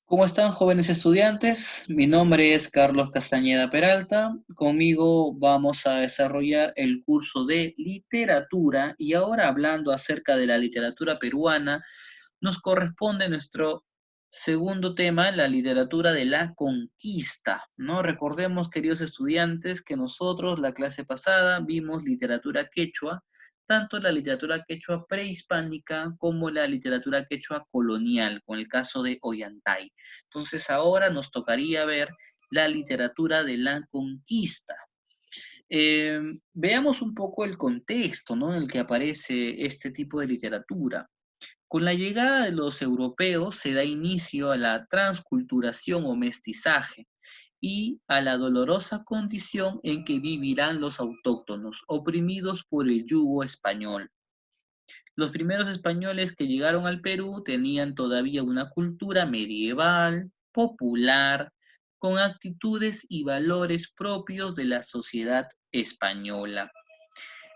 ¿Cómo están, jóvenes estudiantes? Mi nombre es Carlos Castañeda Peralta. Conmigo vamos a desarrollar el curso de literatura y ahora hablando acerca de la literatura peruana, nos corresponde nuestro segundo tema, la literatura de la conquista, ¿no? Recordemos, queridos estudiantes, que nosotros la clase pasada vimos literatura quechua, tanto la literatura quechua prehispánica como la literatura quechua colonial, con el caso de Ollantay. Entonces ahora nos tocaría ver la literatura de la conquista. Eh, Veamos un poco el contexto, ¿no?, en el que aparece este tipo de literatura. Con la llegada de los europeos se da inicio a la transculturación o mestizaje y a la dolorosa condición en que vivirán los autóctonos, oprimidos por el yugo español. Los primeros españoles que llegaron al Perú tenían todavía una cultura medieval, popular, con actitudes y valores propios de la sociedad española.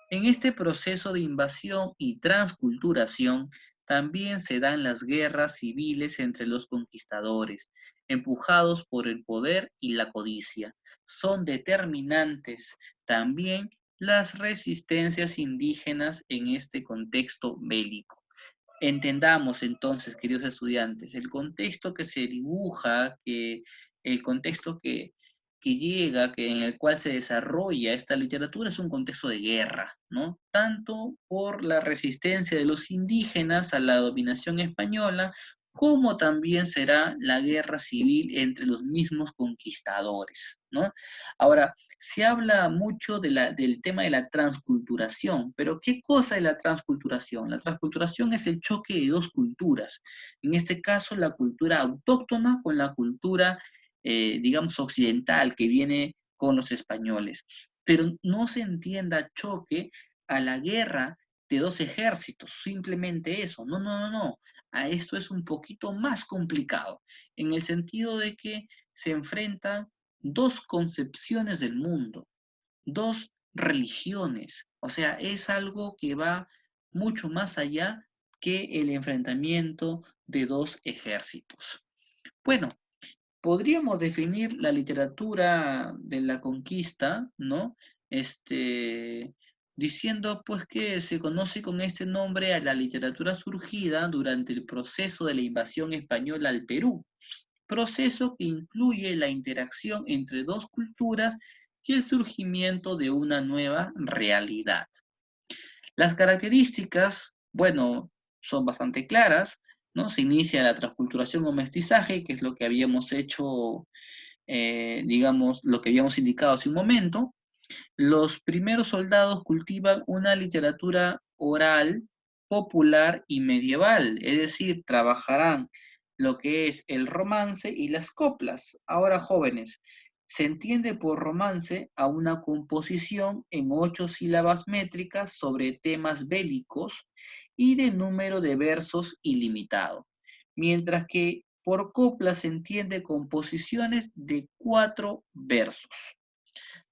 En este proceso de invasión y transculturación también se dan las guerras civiles entre los conquistadores, empujados por el poder y la codicia. Son determinantes también las resistencias indígenas en este contexto bélico. Entendamos entonces, queridos estudiantes, el contexto que se dibuja, el contexto que llega, en el cual se desarrolla esta literatura es un contexto de guerra, ¿no? Tanto por la resistencia de los indígenas a la dominación española, como también será la guerra civil entre los mismos conquistadores, ¿no? Ahora, se habla mucho del tema de la transculturación, pero ¿qué cosa es la transculturación? La transculturación es el choque de dos culturas, en este caso la cultura autóctona con la cultura, digamos, occidental que viene con los españoles. Pero no se entienda choque a la guerra de dos ejércitos, simplemente eso. No, no, no, no. A esto es un poquito más complicado, en el sentido de que se enfrentan dos concepciones del mundo, dos religiones. O sea, es algo que va mucho más allá que el enfrentamiento de dos ejércitos. Bueno, podríamos definir la literatura de la conquista, ¿no? Diciendo pues que se conoce con este nombre a la literatura surgida durante el proceso de la invasión española al Perú, proceso que incluye la interacción entre dos culturas y el surgimiento de una nueva realidad. Las características, bueno, son bastante claras, ¿no? Se inicia la transculturación o mestizaje, que es lo que habíamos hecho, digamos, lo que habíamos indicado hace un momento. Los primeros soldados cultivan una literatura oral, popular y medieval, es decir, trabajarán lo que es el romance y las coplas. Ahora, jóvenes, se entiende por romance a una composición en 8 sílabas métricas sobre temas bélicos y de número de versos ilimitado, mientras que por copla se entiende composiciones de 4 versos.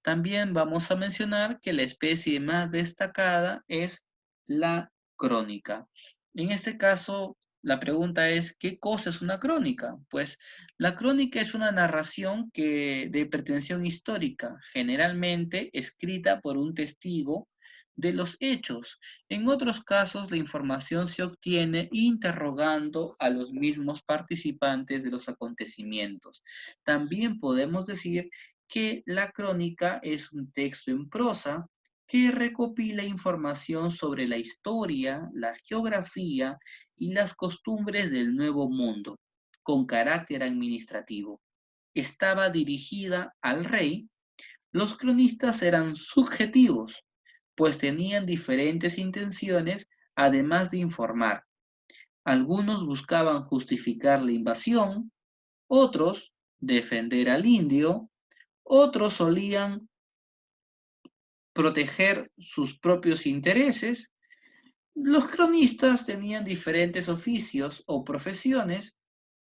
También vamos a mencionar que la especie más destacada es la crónica. En este caso, la pregunta es, ¿qué cosa es una crónica? Pues la crónica es una narración de pretensión histórica, generalmente escrita por un testigo de los hechos. En otros casos, la información se obtiene interrogando a los mismos participantes de los acontecimientos. También podemos decir que la crónica es un texto en prosa que recopila información sobre la historia, la geografía y las costumbres del Nuevo Mundo, con carácter administrativo. Estaba dirigida al rey. Los cronistas eran subjetivos, pues tenían diferentes intenciones además de informar. Algunos buscaban justificar la invasión, otros defender al indio, otros solían proteger sus propios intereses. Los cronistas tenían diferentes oficios o profesiones,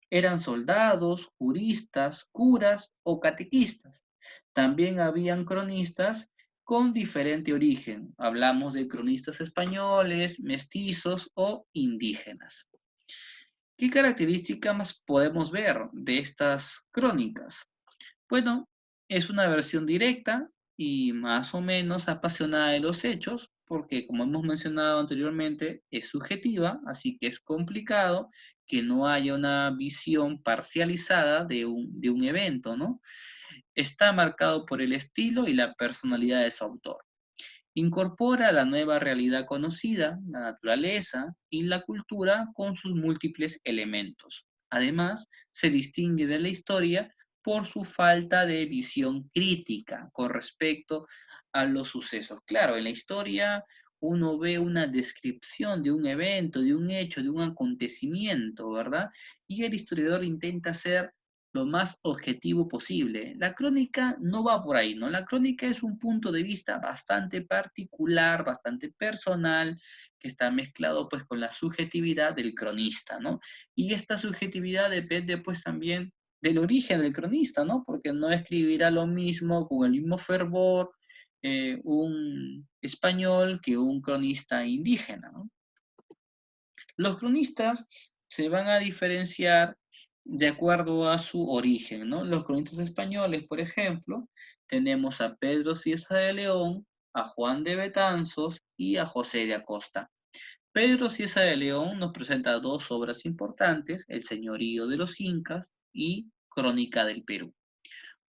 eran soldados, juristas, curas o catequistas. También habían cronistas con diferente origen. Hablamos de cronistas españoles, mestizos o indígenas. ¿Qué características podemos ver de estas crónicas? Bueno, es una versión directa y más o menos apasionada de los hechos, porque como hemos mencionado anteriormente, es subjetiva, así que es complicado que no haya una visión parcializada de un evento, ¿no? Está marcado por el estilo y la personalidad de su autor. Incorpora la nueva realidad conocida, la naturaleza y la cultura con sus múltiples elementos. Además, se distingue de la historia por su falta de visión crítica con respecto a los sucesos. Claro, en la historia uno ve una descripción de un evento, de un hecho, de un acontecimiento, ¿verdad? Y el historiador intenta ser lo más objetivo posible. La crónica no va por ahí, ¿no? La crónica es un punto de vista bastante particular, bastante personal, que está mezclado pues con la subjetividad del cronista, ¿no? Y esta subjetividad depende pues también del origen del cronista, ¿no? Porque no escribirá lo mismo con el mismo fervor un español que un cronista indígena, ¿no? Los cronistas se van a diferenciar de acuerdo a su origen, ¿no? Los cronistas españoles, por ejemplo, tenemos a Pedro Cieza de León, a Juan de Betanzos y a José de Acosta. Pedro Cieza de León nos presenta dos obras importantes, El Señorío de los Incas y Crónica del Perú.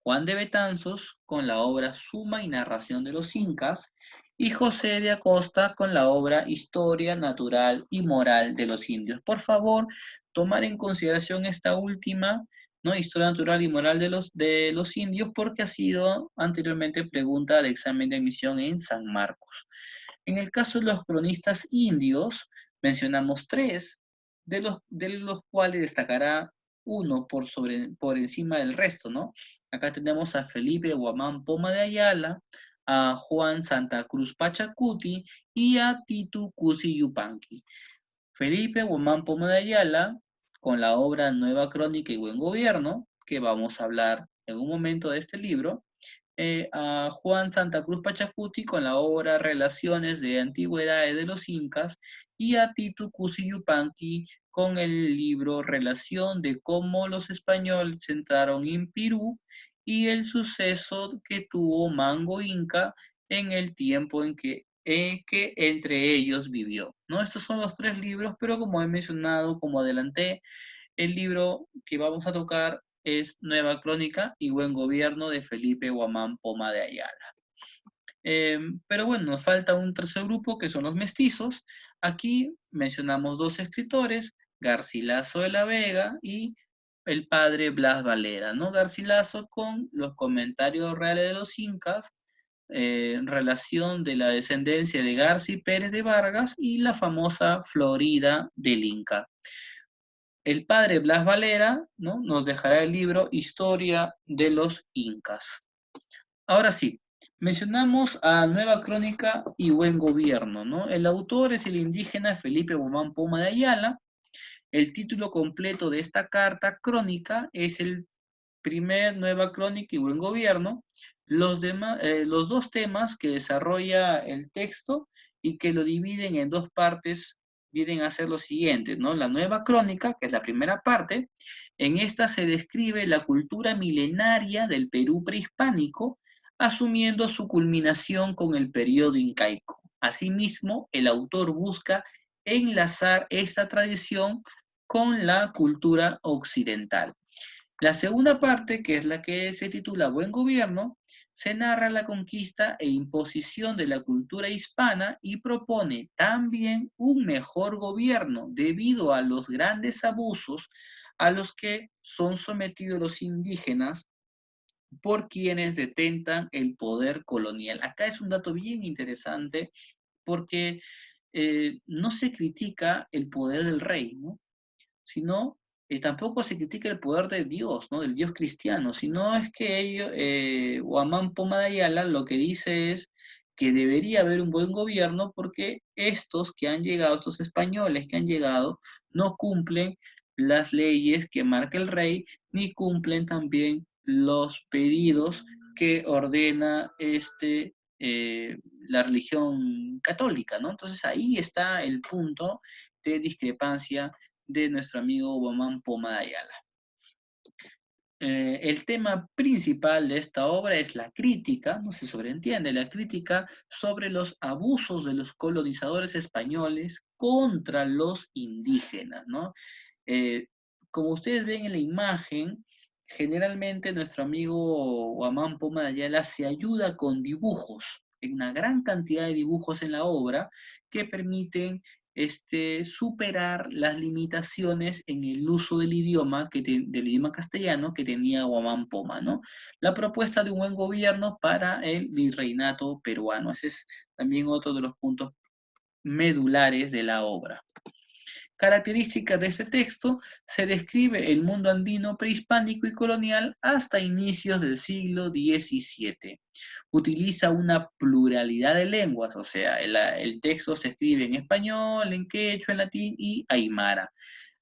Juan de Betanzos con la obra Suma y Narración de los Incas, y José de Acosta con la obra Historia Natural y Moral de los Indios. Por favor, tomar en consideración esta última, ¿no? Historia Natural y Moral de los Indios, porque ha sido anteriormente pregunta del examen de admisión en San Marcos. En el caso de los cronistas indios, mencionamos tres, de los cuales destacará uno por encima del resto, ¿no? Acá tenemos a Felipe Guamán Poma de Ayala, a Juan Santa Cruz Pachacuti y a Titu Cusi Yupanqui. Felipe Guamán Poma de Ayala, con la obra Nueva Crónica y Buen Gobierno, que vamos a hablar en un momento de este libro, a Juan Santa Cruz Pachacuti con la obra Relaciones de Antigüedades de los Incas y a Titu Cusi Yupanqui con el libro Relación de cómo los españoles entraron en Perú y el suceso que tuvo Mango Inca en el tiempo en que entre ellos vivió, ¿no? Estos son los tres libros, pero como he mencionado, como adelanté, el libro que vamos a tocar es Nueva Crónica y Buen Gobierno de Felipe Guamán Poma de Ayala. Pero bueno, nos falta un tercer grupo que son los mestizos. Aquí mencionamos dos escritores, Garcilaso de la Vega y el padre Blas Valera, ¿no? Garcilaso con los comentarios reales de los incas, relación de la descendencia de Garci Pérez de Vargas y la famosa Florida del Inca. El padre Blas Valera, ¿no? Nos dejará el libro Historia de los Incas. Ahora sí, mencionamos a Nueva Crónica y Buen Gobierno, ¿no? El autor es el indígena Felipe Bomán Poma de Ayala. El título completo de esta carta crónica es el primer Nueva Crónica y Buen Gobierno. Los dos temas que desarrolla el texto y que lo dividen en dos partes vienen a ser los siguientes, ¿no? La Nueva Crónica, que es la primera parte, en esta se describe la cultura milenaria del Perú prehispánico, asumiendo su culminación con el periodo incaico. Asimismo, el autor busca enlazar esta tradición con la cultura occidental. La segunda parte, que es la que se titula Buen Gobierno, se narra la conquista e imposición de la cultura hispana y propone también un mejor gobierno debido a los grandes abusos a los que son sometidos los indígenas por quienes detentan el poder colonial. Acá es un dato bien interesante porque no se critica el poder del rey, ¿no? Sino tampoco se critica el poder de Dios, ¿no? Del Dios cristiano, sino es que ellos, Guamán Poma de Ayala lo que dice es que debería haber un buen gobierno porque estos que han llegado, estos españoles que han llegado, no cumplen las leyes que marca el rey, ni cumplen también los pedidos que ordena la religión católica, ¿no? Entonces ahí está el punto de discrepancia de nuestro amigo Guamán Poma de Ayala. El tema principal de esta obra es la crítica, no se sobreentiende, la crítica sobre los abusos de los colonizadores españoles contra los indígenas, ¿no? Eh, Como ustedes ven en la imagen, generalmente nuestro amigo Guamán Poma de Ayala se ayuda con dibujos, en una gran cantidad de dibujos en la obra que permiten superar las limitaciones en el uso del idioma, del idioma castellano que tenía Guamán Poma, ¿no? La propuesta de un buen gobierno para el virreinato peruano. Ese es también otro de los puntos medulares de la obra. Características de este texto: se describe el mundo andino prehispánico y colonial hasta inicios del siglo XVII. Utiliza una pluralidad de lenguas, o sea, el texto se escribe en español, en quechua, en latín y aymara.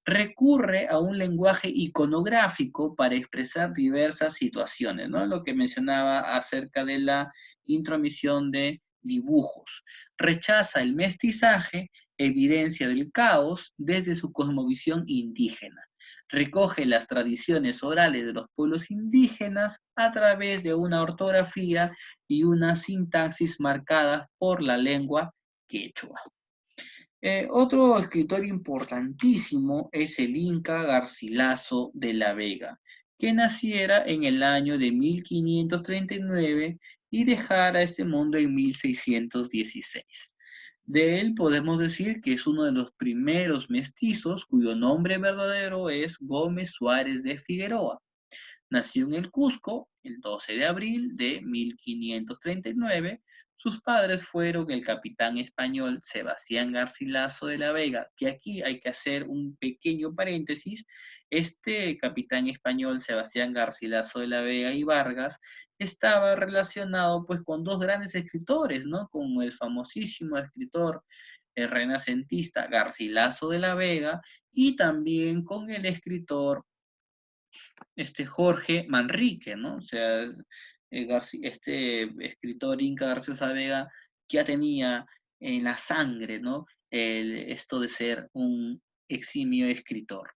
Recurre a un lenguaje iconográfico para expresar diversas situaciones, ¿no? Lo que mencionaba acerca de la intromisión de dibujos. Rechaza el mestizaje, evidencia del caos desde su cosmovisión indígena. Recoge las tradiciones orales de los pueblos indígenas a través de una ortografía y una sintaxis marcadas por la lengua quechua. Otro escritor importantísimo es el Inca Garcilaso de la Vega, que naciera en el año de 1539 y dejara este mundo en 1616. De él podemos decir que es uno de los primeros mestizos cuyo nombre verdadero es Gómez Suárez de Figueroa. Nació en el Cusco el 12 de abril de 1539. Sus padres fueron el capitán español Sebastián Garcilaso de la Vega, que aquí hay que hacer un pequeño paréntesis. Este capitán español Sebastián Garcilaso de la Vega y Vargas estaba relacionado pues con dos grandes escritores, ¿no? Con el famosísimo escritor renacentista Garcilaso de la Vega y también con el escritor Jorge Manrique, ¿no? O sea, este escritor Inca García Saavedra ya tenía en la sangre, ¿no? Esto de ser un eximio escritor.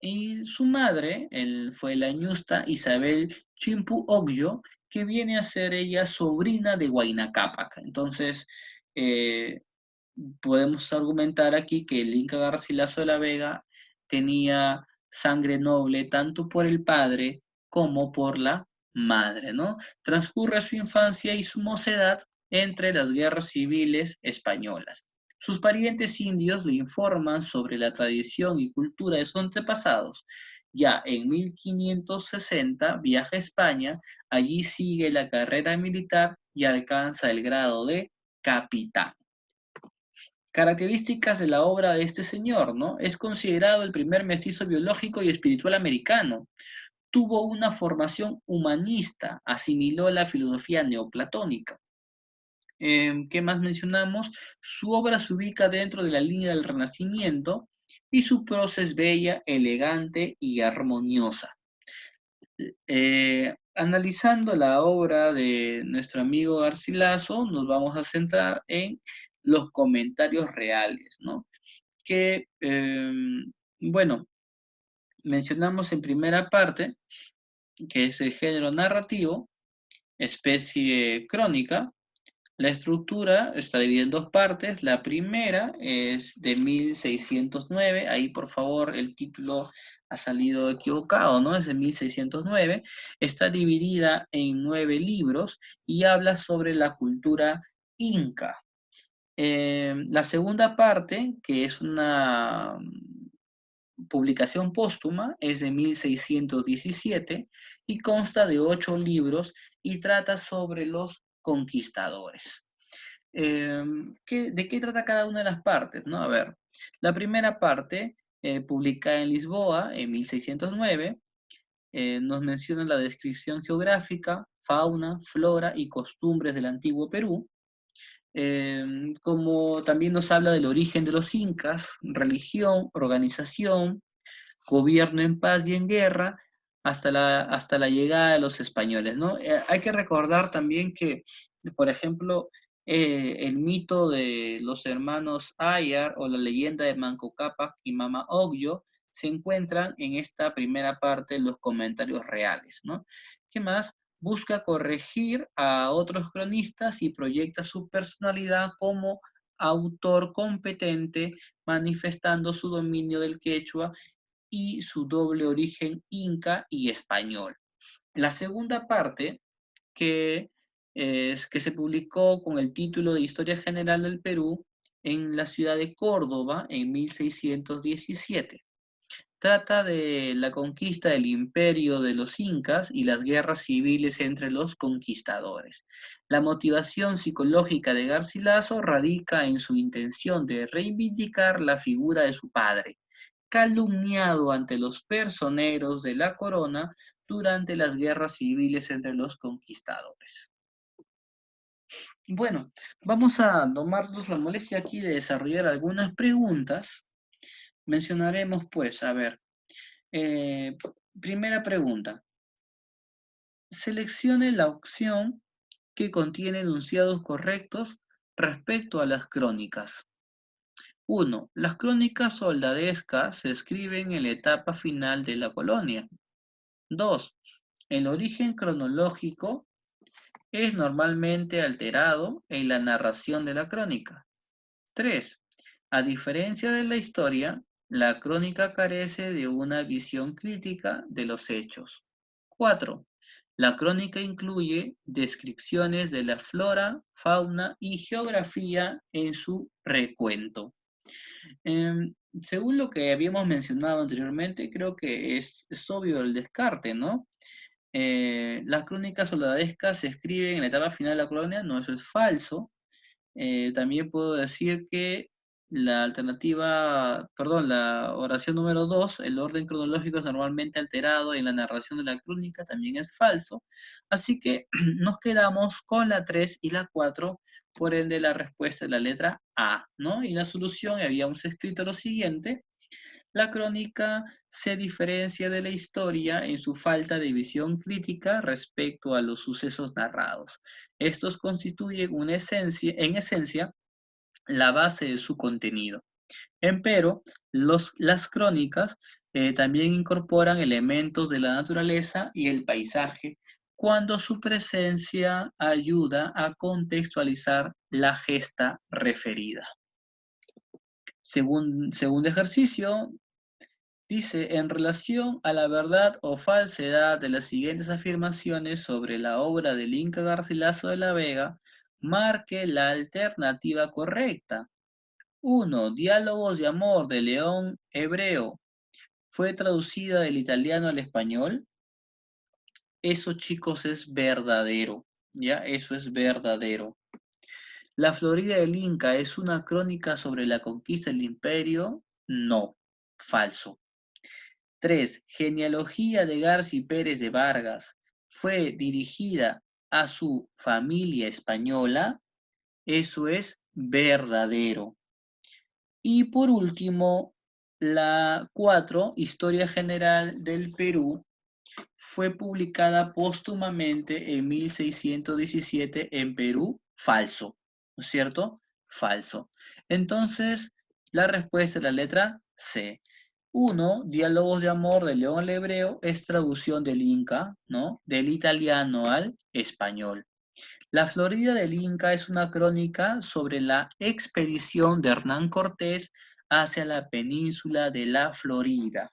Y su madre fue la ñusta Isabel Chimpu Ogyo, que viene a ser ella sobrina de Huayna Cápac. Entonces, eh, podemos argumentar aquí que el Inca Garcilaso de la Vega tenía sangre noble tanto por el padre como por la madre, ¿no? Transcurre su infancia y su mocedad entre las guerras civiles españolas. Sus parientes indios le informan sobre la tradición y cultura de sus antepasados. Ya en 1560 viaja a España, allí sigue la carrera militar y alcanza el grado de capitán. Características de la obra de este señor, ¿no? Es considerado el primer mestizo biológico y espiritual americano. Tuvo una formación humanista, asimiló la filosofía neoplatónica. ¿Qué más mencionamos? Su obra se ubica dentro de la línea del Renacimiento y su prosa es bella, elegante y armoniosa. Analizando la obra de nuestro amigo Garcilaso, nos vamos a centrar en los comentarios reales, ¿no? Que, bueno, mencionamos en primera parte, que es el género narrativo, especie crónica. La estructura está dividida en dos partes. La primera es de 1609. Ahí, por favor, el título ha salido equivocado, ¿no? Es de 1609. Está dividida en 9 libros y habla sobre la cultura inca. La segunda parte, que es una publicación póstuma, es de 1617 y consta de 8 libros y trata sobre los conquistadores. ¿De qué trata cada una de las partes? ¿No? A ver, la primera parte, publicada en Lisboa en 1609, nos menciona la descripción geográfica, fauna, flora y costumbres del antiguo Perú. Como también nos habla del origen de los incas, religión, organización, gobierno en paz y en guerra, hasta la llegada de los españoles, ¿no? Hay que recordar también que, por ejemplo, el mito de los hermanos Ayar o la leyenda de Manco Cápac y Mama Ogyo se encuentran en esta primera parte de los comentarios reales, ¿no? ¿Qué más? Busca corregir a otros cronistas y proyecta su personalidad como autor competente, manifestando su dominio del quechua y su doble origen inca y español. La segunda parte, que, que se publicó con el título de Historia General del Perú en la ciudad de Córdoba en 1617. Trata de la conquista del imperio de los incas y las guerras civiles entre los conquistadores. La motivación psicológica de Garcilaso radica en su intención de reivindicar la figura de su padre, calumniado ante los personeros de la corona durante las guerras civiles entre los conquistadores. Bueno, vamos a tomarnos la molestia aquí de desarrollar algunas preguntas. Mencionaremos, pues, a ver, eh, primera pregunta. Seleccione la opción que contiene enunciados correctos respecto a las crónicas. 1. Las crónicas soldadescas se escriben en la etapa final de la colonia. 2. El origen cronológico es normalmente alterado en la narración de la crónica. 3. A diferencia de la historia, la crónica carece de una visión crítica de los hechos. 4. La crónica incluye descripciones de la flora, fauna y geografía en su recuento. Según lo que habíamos mencionado anteriormente, creo que es obvio el descarte, ¿no? Las crónicas soldadescas se escriben en la etapa final de la colonia, no, eso es falso. También puedo decir que la alternativa, perdón, la oración número 2, el orden cronológico es normalmente alterado en la narración de la crónica, también es falso. Así que nos quedamos con la 3 y la 4, por ende la respuesta es la letra A, ¿no? Y la solución habíamos escrito lo siguiente: la crónica se diferencia de la historia en su falta de visión crítica respecto a los sucesos narrados. Estos constituyen en esencia la base de su contenido. Empero, las crónicas también incorporan elementos de la naturaleza y el paisaje cuando su presencia ayuda a contextualizar la gesta referida. Segundo ejercicio, dice: en relación a la verdad o falsedad de las siguientes afirmaciones sobre la obra del Inca Garcilaso de la Vega, marque la alternativa correcta. 1. Diálogos de amor de León Hebreo. ¿Fue traducida del italiano al español? Eso, chicos, es verdadero. ¿Ya? Eso es verdadero. ¿La Florida del Inca es una crónica sobre la conquista del imperio? No. Falso. 3. Genealogía de Garci Pérez de Vargas fue dirigida a su familia española. Eso es verdadero. Y por último, la 4, Historia General del Perú, fue publicada póstumamente en 1617 en Perú. Falso, ¿no es cierto? Falso. Entonces, la respuesta es la letra C. 1. Diálogos de amor de León el Hebreo es traducción del Inca, ¿no? Del italiano al español. La Florida del Inca es una crónica sobre la expedición de Hernán Cortés hacia la península de la Florida.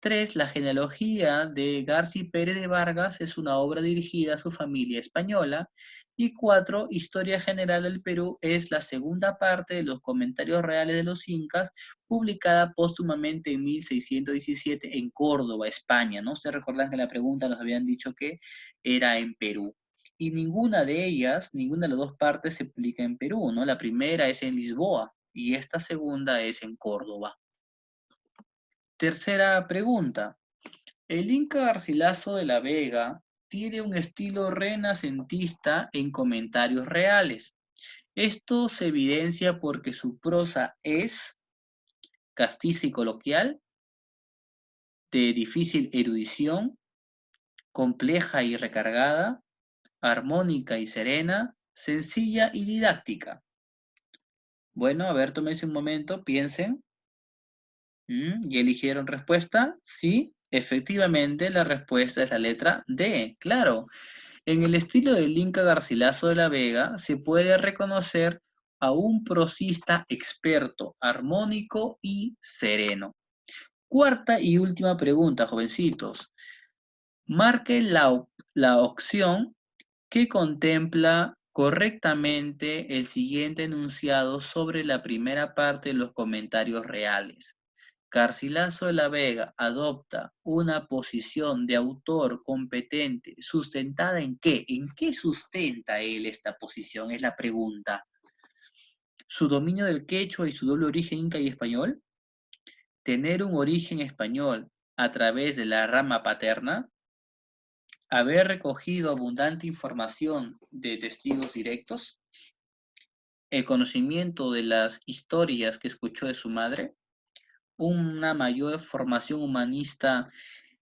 3. La genealogía de Garci Pérez de Vargas es una obra dirigida a su familia española. Y 4. Historia General del Perú es la segunda parte de los comentarios reales de los incas, publicada póstumamente en 1617 en Córdoba, España, ¿no? Ustedes recuerdan que en la pregunta nos habían dicho que era en Perú. Y ninguna de ellas, ninguna de las dos partes se publica en Perú, ¿no? La primera es en Lisboa y esta segunda es en Córdoba. Tercera pregunta. El Inca Garcilaso de la Vega tiene un estilo renacentista en comentarios reales. Esto se evidencia porque su prosa es castiza y coloquial, de difícil erudición, compleja y recargada, armónica y serena, sencilla y didáctica. Bueno, a ver, tómense un momento, piensen. ¿Y eligieron respuesta? Sí, efectivamente, la respuesta es la letra D, claro. En el estilo del Inca Garcilaso de la Vega se puede reconocer a un prosista experto, armónico y sereno. Cuarta y última pregunta, jovencitos. Marque la opción que contempla correctamente el siguiente enunciado sobre la primera parte de los comentarios reales. Garcilaso de la Vega adopta una posición de autor competente, ¿sustentada en qué? ¿En qué sustenta él esta posición? Es la pregunta. ¿Su dominio del quechua y su doble origen inca y español? ¿Tener un origen español a través de la rama paterna? ¿Haber recogido abundante información de testigos directos? ¿El conocimiento de las historias que escuchó de su madre? ¿Una mayor formación humanista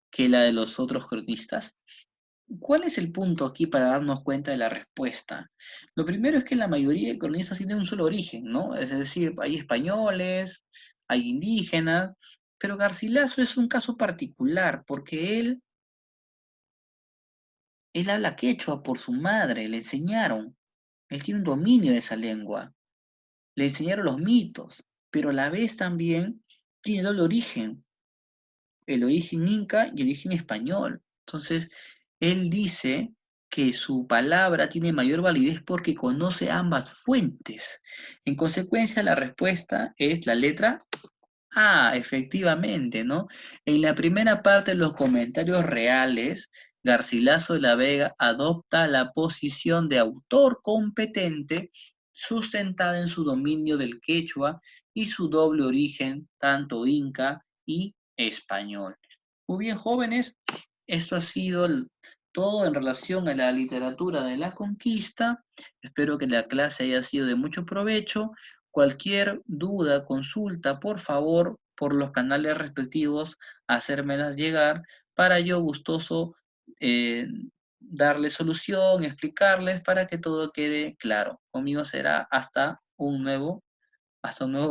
que la de los otros cronistas? ¿Cuál es el punto aquí para darnos cuenta de la respuesta? Lo primero es que la mayoría de cronistas tienen un solo origen, ¿no? Es decir, hay españoles, hay indígenas, pero Garcilaso es un caso particular porque él habla quechua por su madre, le enseñaron, él tiene un dominio de esa lengua, le enseñaron los mitos, pero a la vez también tiene doble origen, el origen inca y el origen español. Entonces, él dice que su palabra tiene mayor validez porque conoce ambas fuentes. En consecuencia, la respuesta es la letra A, efectivamente, ¿no? En la primera parte de los comentarios reales, Garcilaso de la Vega adopta la posición de autor competente sustentada en su dominio del quechua y su doble origen, tanto inca y español. Muy bien, jóvenes, esto ha sido todo en relación a la literatura de la conquista. Espero que la clase haya sido de mucho provecho. Cualquier duda, consulta, por favor, por los canales respectivos, hacérmelas llegar para yo gustoso eh, darles solución, explicarles para que todo quede claro. Conmigo será hasta un nuevo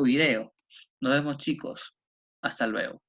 video. Nos vemos, chicos. Hasta luego.